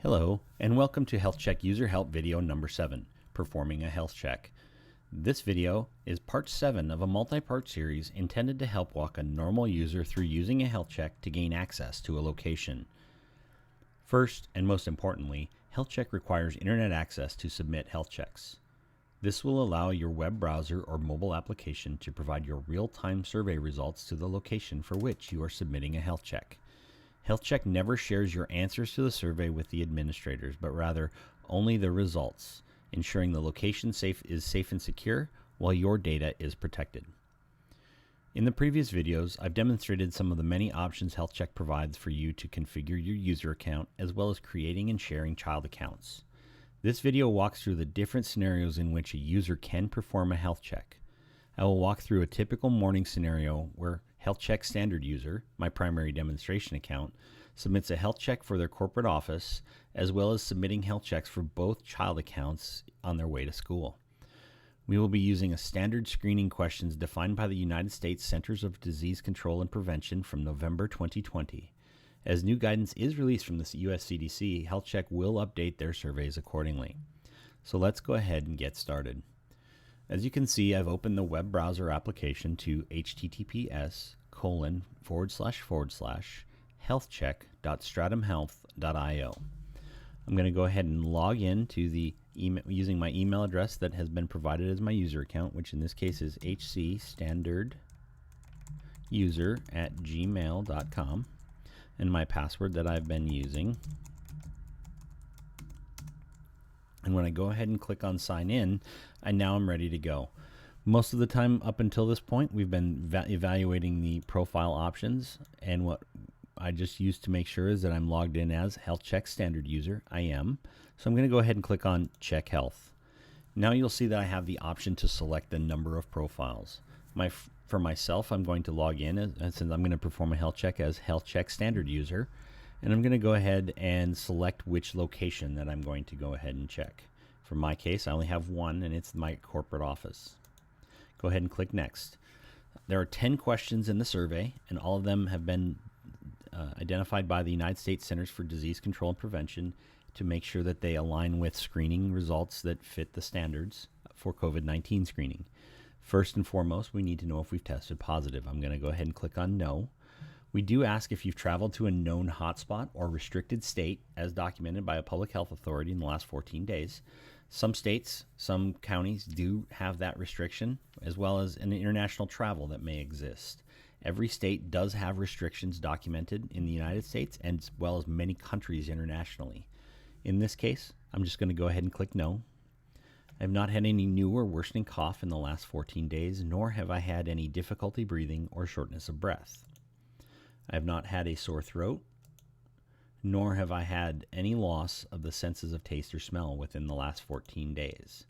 Hello, and welcome to HealthCheck User Help video number 7, Performing a Health Check. This video is part 7 of a multi-part series intended to help walk a normal user through using a health check to gain access to a location. First, and most importantly, HealthCheck requires internet access to submit health checks. This will allow your web browser or mobile application to provide your real-time survey results to the location for which you are submitting a health check. HealthCheck never shares your answers to the survey with the administrators, but rather only the results, ensuring the location is safe and secure while your data is protected. In the previous videos, I've demonstrated some of the many options HealthCheck provides for you to configure your user account, as well as creating and sharing child accounts. This video walks through the different scenarios in which a user can perform a health check. I will walk through a typical morning scenario where HealthCheck standard user, my primary demonstration account, submits a health check for their corporate office, as well as submitting health checks for both child accounts on their way to school. We will be using a standard screening questions defined by the United States Centers of Disease Control and Prevention from November 2020. As new guidance is released from the US CDC, HealthCheck will update their surveys accordingly. So let's go ahead and get started. As you can see, I've opened the web browser application to https://healthcheck.stratumhealth.io. I'm going to go ahead and log in to the email using my email address that has been provided as my user account, which in this case is hcstandarduser@gmail.com, and my password that I've been using. And when I go ahead and click on sign in, I'm ready to go. Most of the time up until this point, we've been evaluating the profile options, and what I just used to make sure is that I'm logged in as HealthCheck standard user. I am. So I'm going to go ahead and click on Check Health. Now you'll see that I have the option to select the number of profiles. For myself, I'm going to log in, and since I'm going to perform a health check as HealthCheck standard user, and I'm going to go ahead and select which location that I'm going to go ahead and check. For my case, I only have one, and it's my corporate office. Go ahead and click Next. There are 10 questions in the survey, and all of them have been identified by the United States Centers for Disease Control and Prevention to make sure that they align with screening results that fit the standards for COVID-19 screening. First and foremost, we need to know if we've tested positive. I'm going to go ahead and click on No. We do ask if you've traveled to a known hotspot or restricted state as documented by a public health authority in the last 14 days. Some states, some counties do have that restriction, as well as an international travel that may exist. Every state does have restrictions documented in the United States, as well as many countries internationally. In this case, I'm just going to go ahead and click No. I have not had any new or worsening cough in the last 14 days, nor have I had any difficulty breathing or shortness of breath. I have not had a sore throat, nor have I had any loss of the senses of taste or smell within the last 14 days.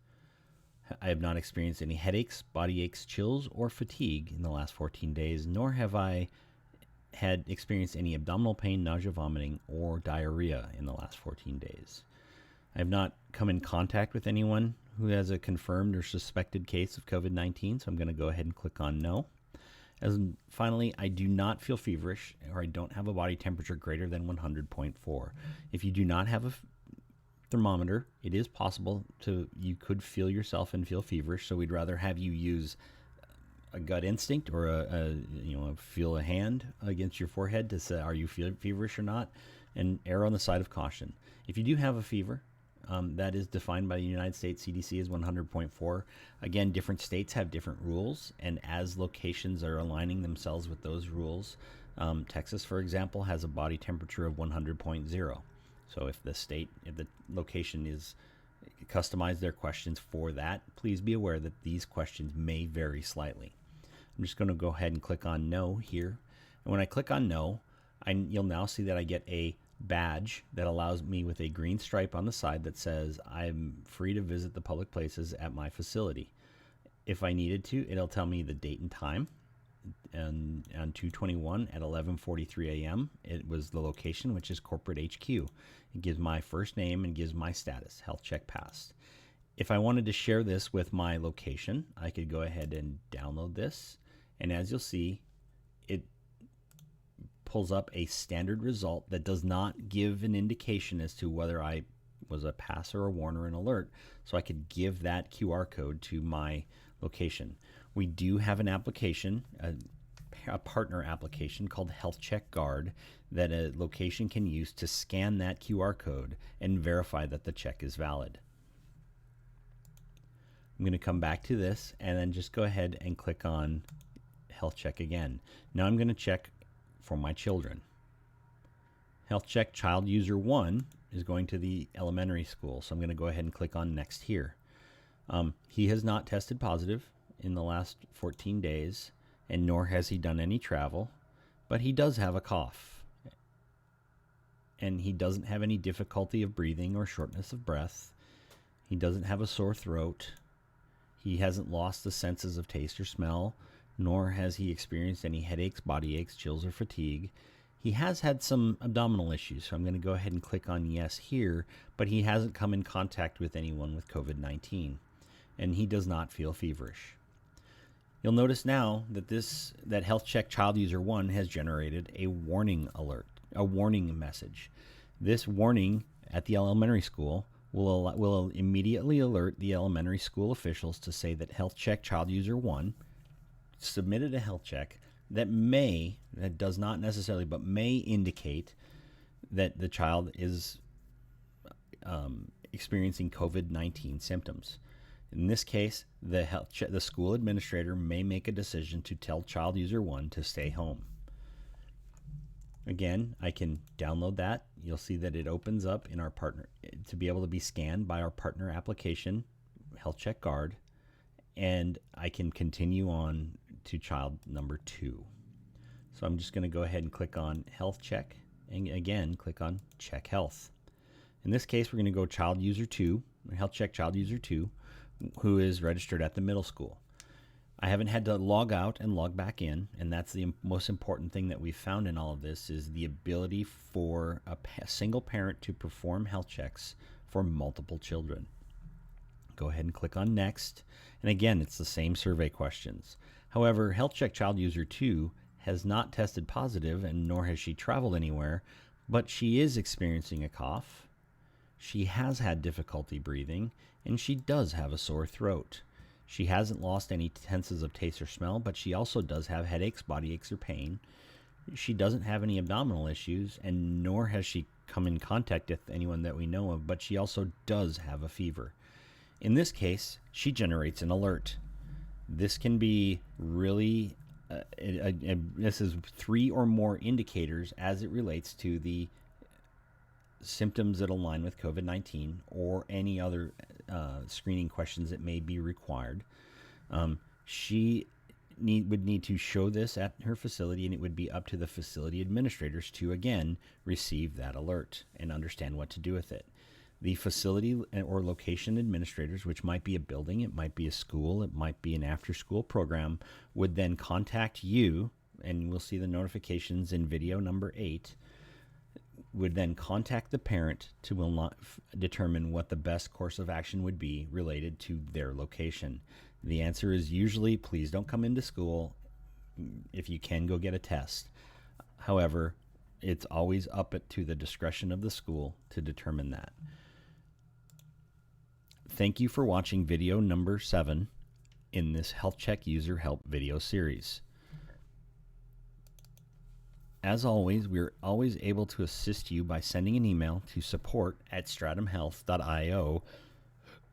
I have not experienced any headaches, body aches, chills, or fatigue in the last 14 days, nor have I had experienced any abdominal pain, nausea, vomiting, or diarrhea in the last 14 days. I have not come in contact with anyone who has a confirmed or suspected case of COVID-19, so I'm going to go ahead and click on No. And finally, I do not feel feverish, or I don't have a body temperature greater than 100.4. If you do not have a thermometer, it is possible you could feel yourself and feel feverish, so we'd rather have you use a gut instinct or feel a hand against your forehead to say, are you feverish or not, and err on the side of caution. If you do have a fever, that is defined by the United States CDC as 100.4. Again, different states have different rules, and as locations are aligning themselves with those rules, Texas, for example, has a body temperature of 100.0. So if the location is customized their questions for that, please be aware that these questions may vary slightly. I'm just going to go ahead and click on No here. And when I click on No, you'll now see that I get a badge that allows me with a green stripe on the side that says I'm free to visit the public places at my facility. If I needed to, it'll tell me the date and time. And on 2/21 at 11:43 a.m. it was the location, which is corporate HQ. It gives my first name and gives my status, health check passed. If I wanted to share this with my location, I could go ahead and download this, and as you'll see, it pulls up a standard result that does not give an indication as to whether I was a passer, a warner, an alert, so I could give that QR code to my location. We do have an application, a partner application called HealthCheck Guard that a location can use to scan that QR code and verify that the check is valid. I'm going to come back to this and then just go ahead and click on HealthCheck again. Now I'm going to check for my children. HealthCheck Child User 1 is going to the elementary school, so I'm going to go ahead and click on Next here. He has not tested positive in the last 14 days, and nor has he done any travel, but he does have a cough. And he doesn't have any difficulty of breathing or shortness of breath. He doesn't have a sore throat. He hasn't lost the senses of taste or smell, nor has he experienced any headaches, body aches, chills, or fatigue. He has had some abdominal issues, so I'm going to go ahead and click on Yes here, but he hasn't come in contact with anyone with COVID-19, and he does not feel feverish. You'll notice now that that HealthCheck Child User 1 has generated a warning alert, a warning message. This warning at the elementary school will immediately alert the elementary school officials to say that HealthCheck Child User 1 submitted a health check that does not necessarily, but may indicate that the child is experiencing COVID-19 symptoms. In this case, the school administrator may make a decision to tell Child User 1 to stay home. Again, I can download that. You'll see that it opens up in our partner to be able to be scanned by our partner application, HealthCheck Guard, and I can continue on to child number 2. So I'm just going to go ahead and click on HealthCheck, and again, click on Check Health. In this case, we're going to go Child User 2, HealthCheck Child User 2, who is registered at the middle school. I haven't had to log out and log back in, and that's the most important thing that we've found in all of this is the ability for a single parent to perform health checks for multiple children. Go ahead and click on Next, and again, it's the same survey questions. However, HealthCheck Child User 2 has not tested positive, and nor has she traveled anywhere, but she is experiencing a cough. She has had difficulty breathing, and she does have a sore throat. She hasn't lost any senses of taste or smell, but she also does have headaches, body aches, or pain. She doesn't have any abdominal issues, and nor has she come in contact with anyone that we know of, but she also does have a fever. In this case, she generates an alert. This can be really, this is 3 or more indicators as it relates to the symptoms that align with COVID-19 or any other screening questions that may be required. She would need to show this at her facility, and it would be up to the facility administrators to, again, receive that alert and understand what to do with it. The facility or location administrators, which might be a building, it might be a school, it might be an after-school program, would then contact you, and we'll see the notifications in video number 8, would then contact the parent to determine what the best course of action would be related to their location. The answer is usually, please don't come into school. If you can, go get a test. However, it's always up to the discretion of the school to determine that. Thank you for watching video number 7 in this HealthCheck User Help video series. As always, we're always able to assist you by sending an email to support@stratumhealth.io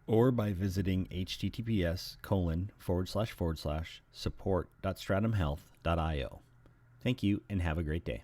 or by visiting https://support.stratumhealth.io. Thank you and have a great day.